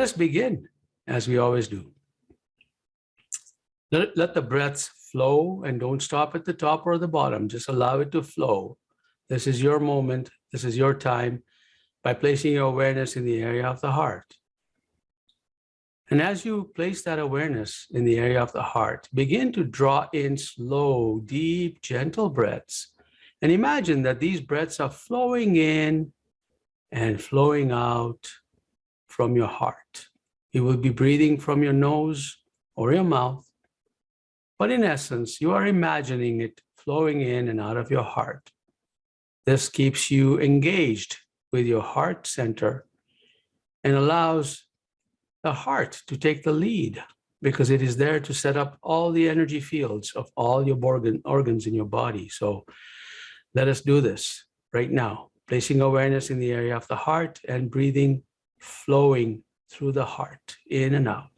us begin as we always do. Let the breaths flow and don't stop at the top or the bottom. Just allow it to flow. This is your moment. This is your time by placing your awareness in the area of the heart. And as you place that awareness in the area of the heart, begin to draw in slow, deep, gentle breaths. And imagine that these breaths are flowing in and flowing out from your heart. You will be breathing from your nose or your mouth, but in essence, you are imagining it flowing in and out of your heart. This keeps you engaged with your heart center and allows the heart to take the lead because it is there to set up all the energy fields of all your organs in your body. So let us do this right now, placing awareness in the area of the heart and breathing, flowing through the heart, in and out.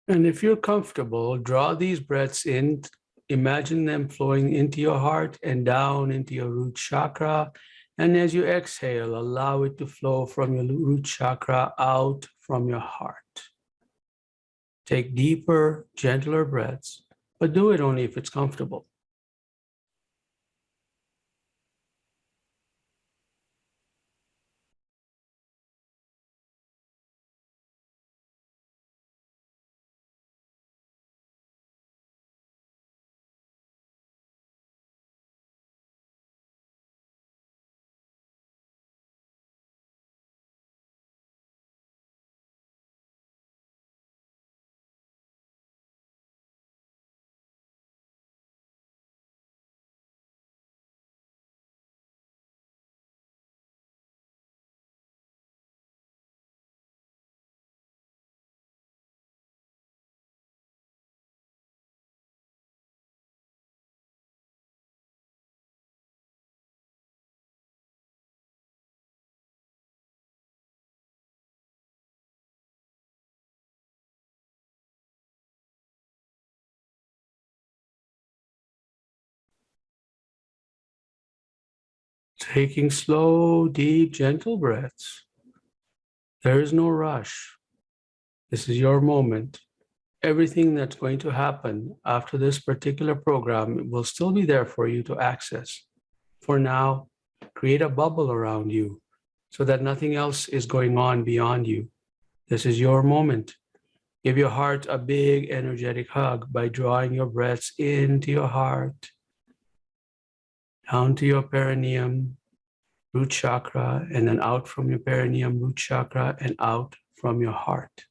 And if you're comfortable, draw these breaths in, imagine them flowing into your heart and down into your root chakra. And as you exhale, allow it to flow from your root chakra out from your heart. Take deeper, gentler breaths, but do it only if it's comfortable. Taking slow, deep, gentle breaths. There is no rush. This is your moment. Everything that's going to happen after this particular program will still be there for you to access. For now, create a bubble around you so that nothing else is going on beyond you. This is your moment. Give your heart a big energetic hug by drawing your breaths into your heart, down to your perineum, root chakra, and then out from your perineum, root chakra, and out from your heart.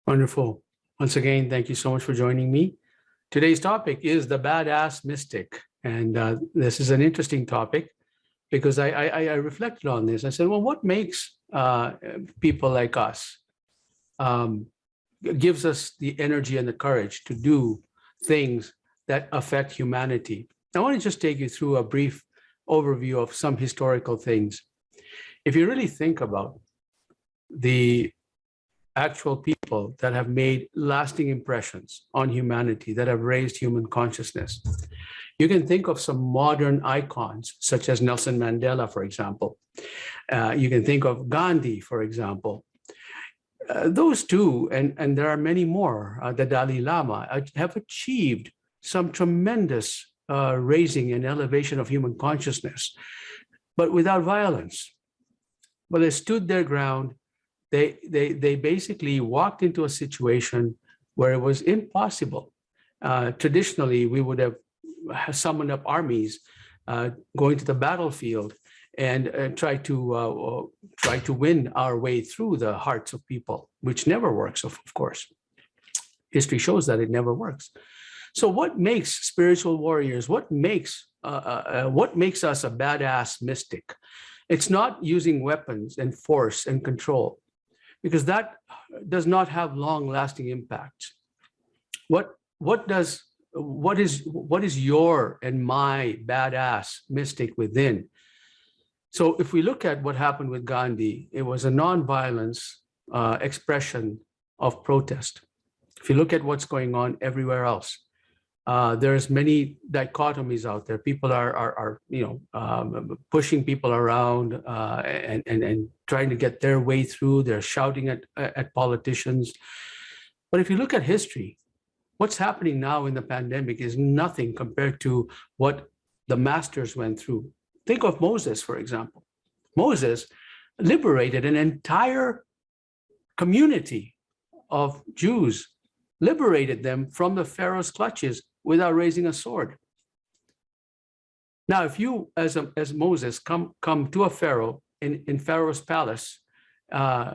Wonderful. Once again, thank you so much for joining me. Today's topic is the badass mystic. And this is an interesting topic because I reflected on this. I said, well, what makes people like us, gives us the energy and the courage to do things that affect humanity. I want to just take you through a brief overview of some historical things. If you really think about the actual people that have made lasting impressions on humanity, that have raised human consciousness, you can think of some modern icons, such as Nelson Mandela, for example. You can think of Gandhi, for example. Those two, and there are many more, the Dalai Lama, have achieved some tremendous raising and elevation of human consciousness, but without violence. But they stood their ground. They basically walked into a situation where it was impossible. Traditionally, we would have summoned up armies, going to the battlefield, and try to win our way through the hearts of people, which never works, of course. History shows that it never works. So what makes spiritual warriors, what makes us a badass mystic? It's not using weapons and force and control, because that does not have long-lasting impacts. What is your and my badass mystic within? So if we look at what happened with Gandhi, it was a non-violence expression of protest. If you look at what's going on everywhere else, there's many dichotomies out there. People are pushing people around and trying to get their way through. They're shouting at politicians. But if you look at history, what's happening now in the pandemic is nothing compared to what the masters went through. Think of Moses, for example. Moses liberated an entire community of Jews, liberated them from the Pharaoh's clutches without raising a sword. Now, if you, as Moses, come to a Pharaoh in Pharaoh's palace,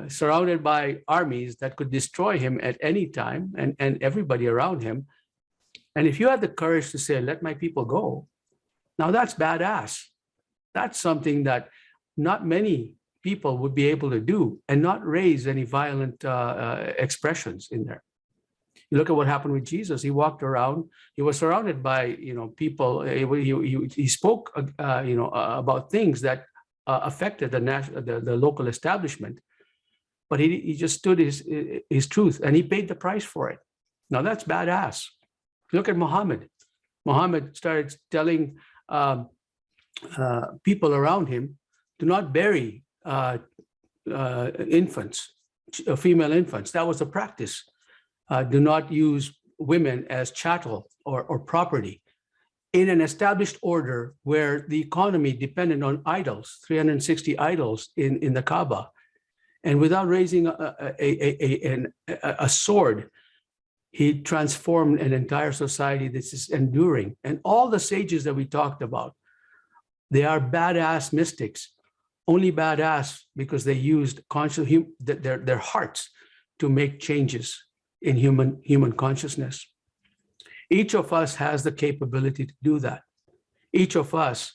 surrounded by armies that could destroy him at any time, and everybody around him, and if you had the courage to say, let my people go, now that's badass. That's something that not many people would be able to do and not raise any violent expressions in there. You look at what happened with Jesus. He walked around. He was surrounded by people. He spoke about things that affected the local establishment, but he just stood his truth, and he paid the price for it. Now that's badass. Look at Muhammad. Muhammad started telling people around him, do not bury infants, female infants. That was a practice. Do not use women as chattel or property. In an established order where the economy depended on idols, 360 idols in the Kaaba, and without raising a sword, he transformed an entire society that is enduring. And all the sages that we talked about, they are badass mystics, only badass because they used their hearts to make changes in human consciousness. Each of us has the capability to do that. Each of us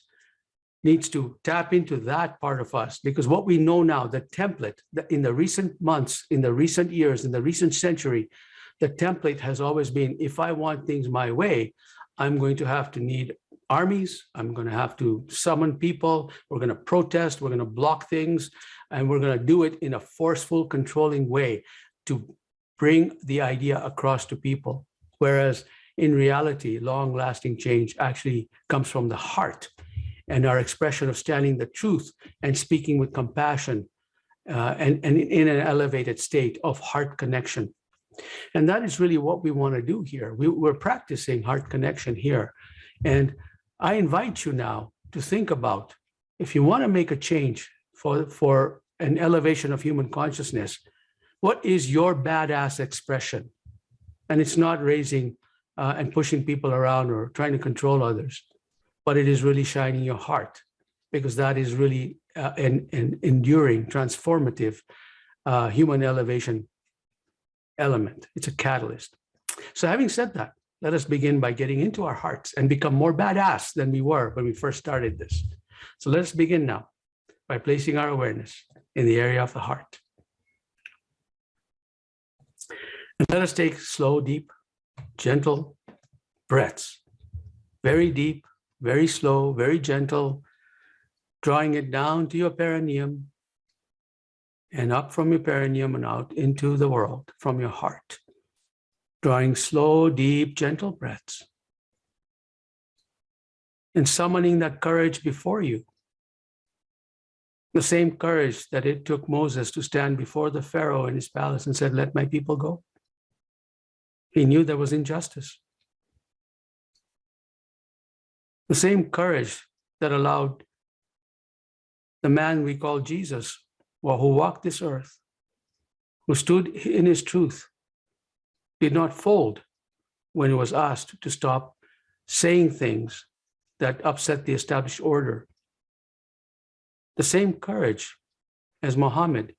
needs to tap into that part of us, because what we know now, the template, in the recent months, in the recent years, in the recent century, the template has always been, if I want things my way, I'm going to have to need armies. I'm going to have to summon people. We're going to protest. We're going to block things. And we're going to do it in a forceful, controlling way to bring the idea across to people. Whereas in reality, long-lasting change actually comes from the heart and our expression of standing the truth and speaking with compassion and in an elevated state of heart connection. And that is really what we want to do here. We're practicing heart connection here. And I invite you now to think about, if you want to make a change for an elevation of human consciousness, what is your badass expression? And it's not raising and pushing people around or trying to control others, but it is really shining your heart, because that is really an enduring, transformative human elevation element. It's a catalyst. So having said that, let us begin by getting into our hearts and become more badass than we were when we first started this. So let us begin now by placing our awareness in the area of the heart. And let us take slow, deep, gentle breaths. Very deep, very slow, very gentle, drawing it down to your perineum and up from your perineum and out into the world from your heart. Drawing slow, deep, gentle breaths. And summoning that courage before you. The same courage that it took Moses to stand before the Pharaoh in his palace and said, "Let my people go." He knew there was injustice. The same courage that allowed the man we call Jesus, who walked this earth, who stood in his truth, did not fold when he was asked to stop saying things that upset the established order. The same courage as Muhammad,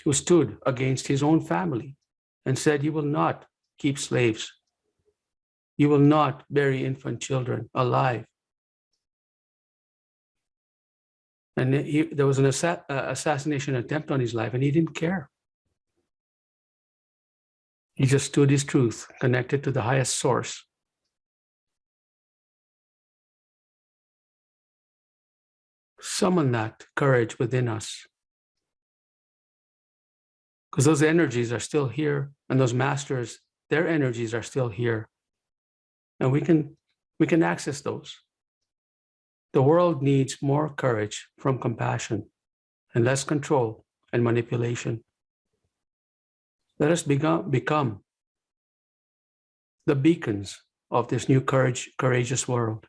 who stood against his own family and said, "You will not keep slaves. You will not bury infant children alive." And there was an assassination attempt on his life, and he didn't care. He just stood his truth, connected to the highest source. Summon that courage within us, because those energies are still here, and those masters, their energies are still here, and we can access those. The world needs more courage from compassion and less control and manipulation. Let us become the beacons of this new courageous world.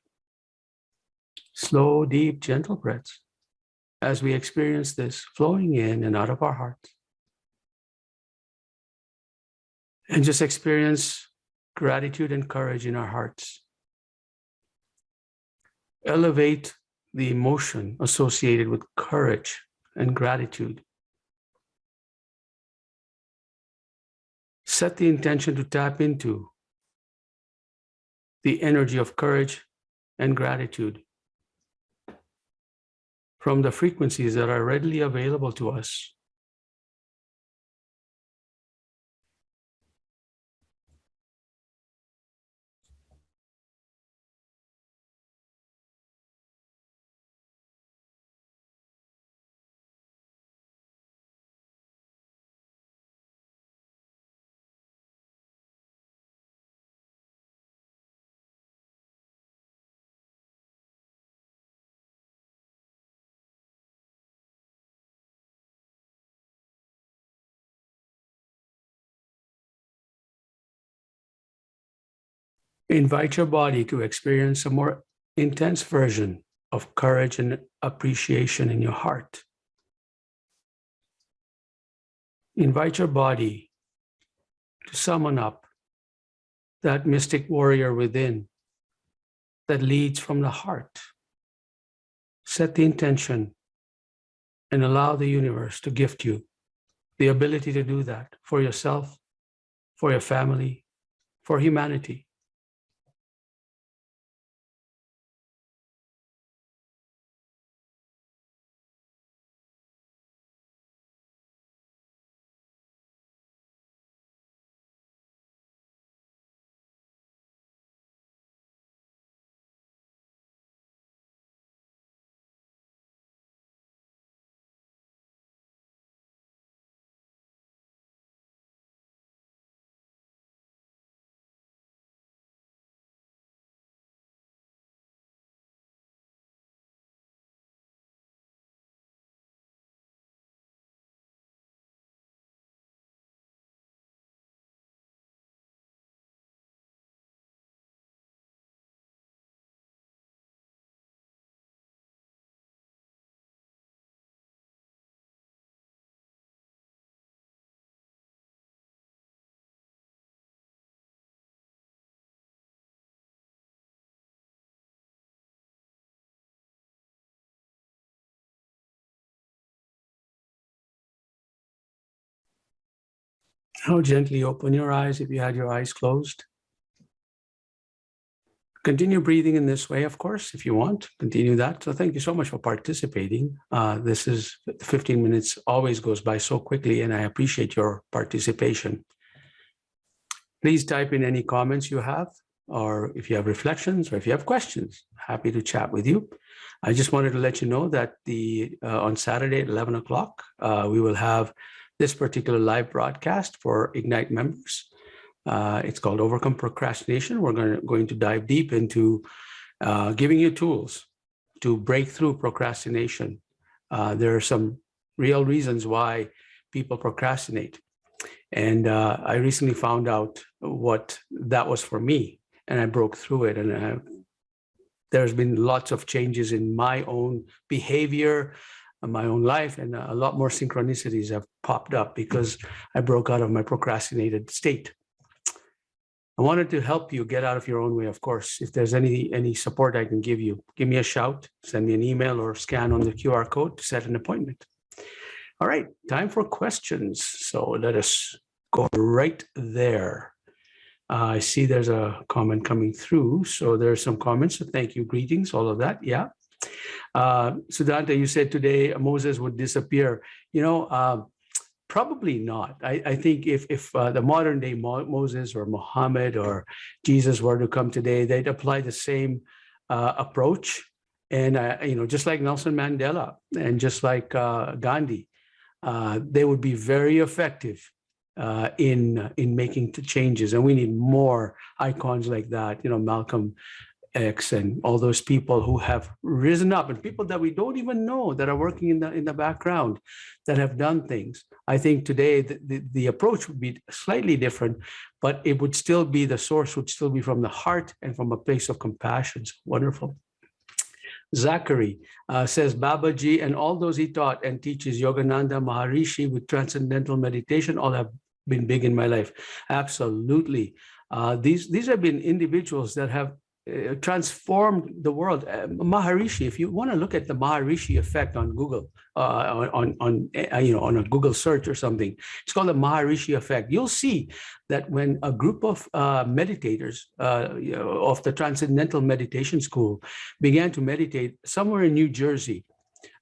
Slow, deep, gentle breaths as we experience this flowing in and out of our hearts. And just experience gratitude and courage in our hearts. Elevate the emotion associated with courage and gratitude. Set the intention to tap into the energy of courage and gratitude from the frequencies that are readily available to us. Invite your body to experience a more intense version of courage and appreciation in your heart. Invite your body to summon up that mystic warrior within that leads from the heart. Set the intention and allow the universe to gift you the ability to do that for yourself, for your family, for humanity. Now gently open your eyes if you had your eyes closed. Continue breathing in this way, of course, if you want. Continue that. So thank you so much for participating. This is 15 minutes always goes by so quickly, and I appreciate your participation. Please type in any comments you have, or if you have reflections, or if you have questions. Happy to chat with you. I just wanted to let you know that on Saturday at 11 o'clock, we will have this particular live broadcast for Ignite members. It's called Overcome Procrastination. We're going to dive deep into giving you tools to break through procrastination. There are some real reasons why people procrastinate. And I recently found out what that was for me, and I broke through it. And there's been lots of changes in my own behavior, my own life, and a lot more synchronicities have popped up because I broke out of my procrastinated state. I wanted to help you get out of your own way, of course. If there's any support I can give you, give me a shout, send me an email, or scan on the QR code to set an appointment. All right, time for questions. So let us go right there. I see there's a comment coming through. So there's some comments. So thank you, greetings, all of that. Yeah. Sudhanta, you said today Moses would disappear. Probably not. I think if the modern day Moses or Muhammad or Jesus were to come today, they'd apply the same approach. And, just like Nelson Mandela and just like Gandhi, they would be very effective in making changes. And we need more icons like that, Malcolm X and all those people who have risen up, and people that we don't even know that are working in the background that have done things. I think today the approach would be slightly different, but it would still be, the source would still be from the heart and from a place of compassion. So wonderful. Zachary says, Babaji and all those he taught and teaches, Yogananda, Maharishi with transcendental meditation, all have been big in my life. Absolutely. These have been individuals that have transformed the world. Maharishi, if you want to look at the Maharishi effect on Google, on a Google search or something, it's called the Maharishi effect. You'll see that when a group of meditators of the Transcendental Meditation School began to meditate somewhere in New Jersey,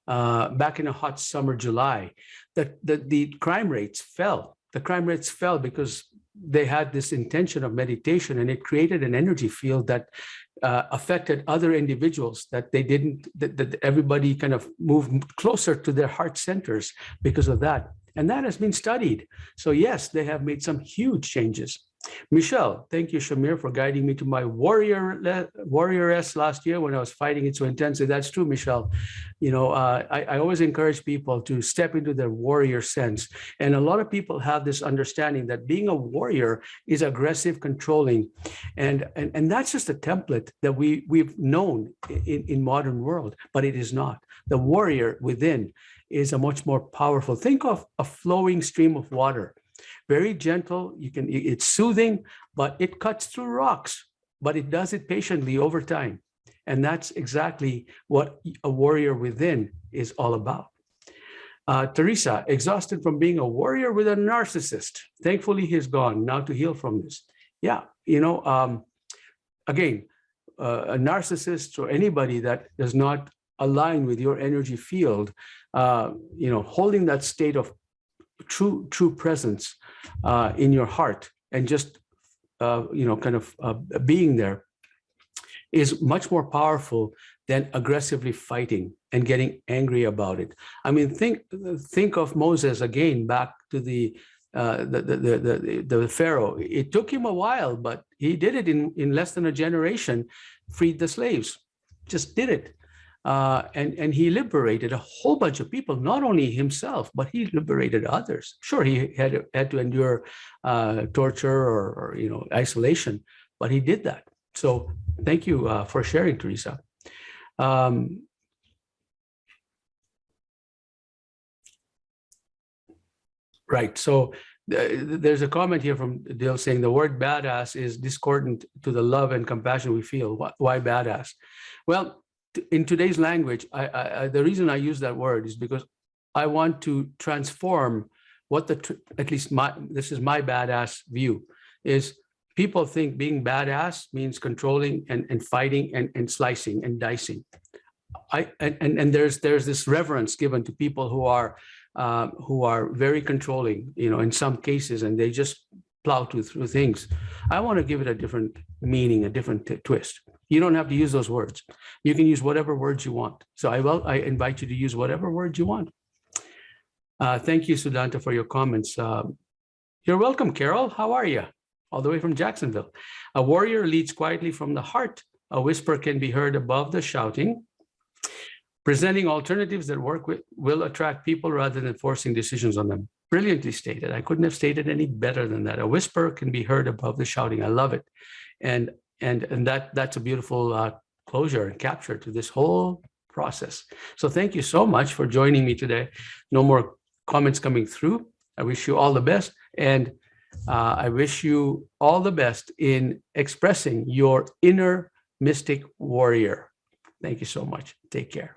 back in a hot summer July, the crime rates fell. The crime rates fell because they had this intention of meditation, and it created an energy field that affected other individuals, that they didn't, that everybody kind of moved closer to their heart centers because of that. And that has been studied. So yes, they have made some huge changes. Michelle, thank you, Shamir, for guiding me to my warrioress last year when I was fighting it so intensely. That's true, Michelle. I always encourage people to step into their warrior sense. And a lot of people have this understanding that being a warrior is aggressive, controlling. And that's just a template that we've known in modern world, but it is not. The warrior within is a much more powerful. Think of a flowing stream of water. Very gentle, it's soothing, but it cuts through rocks, but it does it patiently over time. And that's exactly what a warrior within is all about. Teresa, exhausted from being a warrior with a narcissist. Thankfully, he's gone now to heal from this. Yeah, again, a narcissist or anybody that does not align with your energy field, holding that state of true presence in your heart and just being there is much more powerful than aggressively fighting and getting angry about it. I mean, think of Moses again, back to the Pharaoh. It took him a while, but he did it in less than a generation, freed the slaves, just did it. And he liberated a whole bunch of people, not only himself, but he liberated others. Sure, he had to endure torture or isolation, but he did that. So thank you for sharing, Teresa. Right. So there's a comment here from Dale saying the word badass is discordant to the love and compassion we feel. Why badass? Well, in today's language, the reason I use that word is because I want to transform what this is my badass view, is people think being badass means controlling and fighting and slicing and dicing. And there's this reverence given to people who are very controlling, in some cases, and they just plow through things. I want to give it a different meaning, a different twist. You don't have to use those words. You can use whatever words you want. So I invite you to use whatever words you want. Thank you, Sudanta, for your comments. You're welcome, Carol. How are you? All the way from Jacksonville. A warrior leads quietly from the heart. A whisper can be heard above the shouting. Presenting alternatives that will attract people rather than forcing decisions on them. Brilliantly stated. I couldn't have stated any better than that. A whisper can be heard above the shouting. I love it. And that's a beautiful closure and capture to this whole process. So thank you so much for joining me today. No more comments coming through. I wish you all the best. And I wish you all the best in expressing your inner mystic warrior. Thank you so much. Take care.